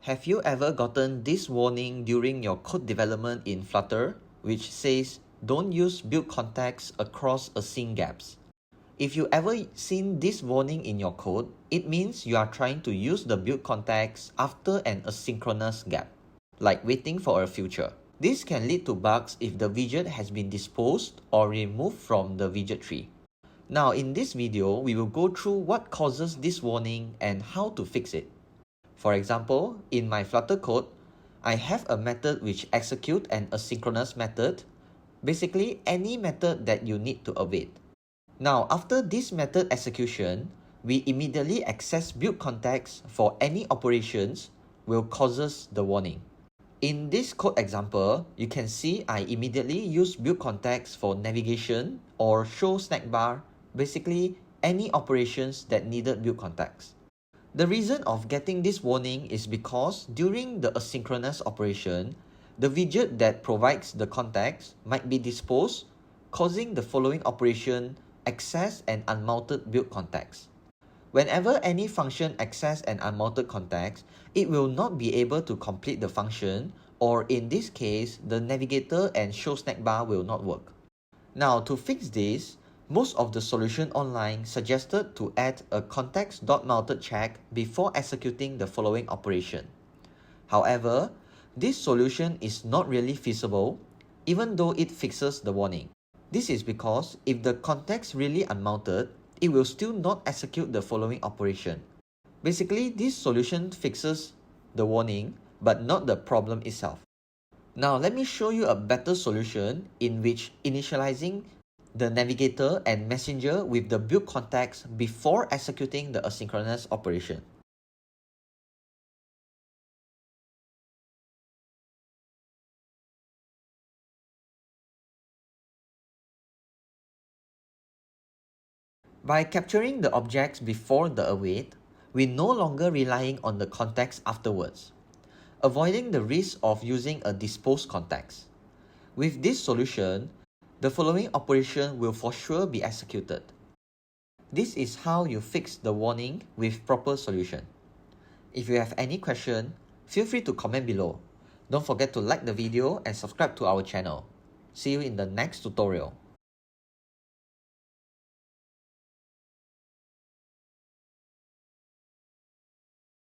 Have you ever gotten this warning during your code development in Flutter, which says don't use BuildContext across Async Gaps? If you ever seen this warning in your code, it means you are trying to use the BuildContext after an asynchronous gap, like waiting for a future. This can lead to bugs if the widget has been disposed or removed from the widget tree. Now in this video, we will go through what causes this warning and how to fix it. For example, in my Flutter code, I have a method which executes an asynchronous method, basically any method that you need to await. Now, after this method execution, we immediately access BuildContext for any operations will causes the warning. In this code example, you can see I immediately use BuildContext for navigation or show snack bar, basically any operations that needed BuildContext. The reason of getting this warning is because during the asynchronous operation, the widget that provides the context might be disposed, causing the following operation access an unmounted BuildContext. Whenever any function access an unmounted context, it will not be able to complete the function, or in this case, the navigator and show snack bar will not work. Now to fix this, most of the solution online suggested to add a context.mounted check before executing the following operation. However, this solution is not really feasible, even though it fixes the warning. This is because if the context really unmounted, it will still not execute the following operation. Basically, this solution fixes the warning, but not the problem itself. Now let me show you a better solution in which initializing the navigator and messenger with the BuildContext before executing the asynchronous operation. By capturing the objects before the await, we're no longer relying on the context afterwards, avoiding the risk of using a disposed context. With this solution, the following operation will for sure be executed. This is how you fix the warning with proper solution. If you have any question, feel free to comment below. Don't forget to like the video and subscribe to our channel. See you in the next tutorial.